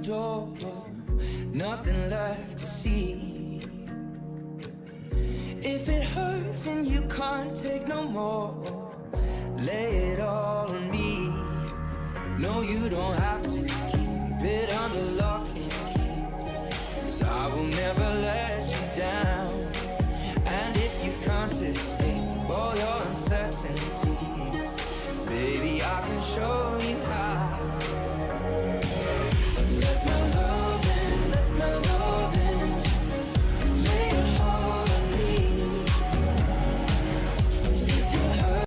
door, nothing left to see. If it hurts and you can't take no more, lay it all on me. No, you don't have to keep it under lock and key, 'cause I will never let you down. And if you can't escape all your uncertainty, baby, I can show you how.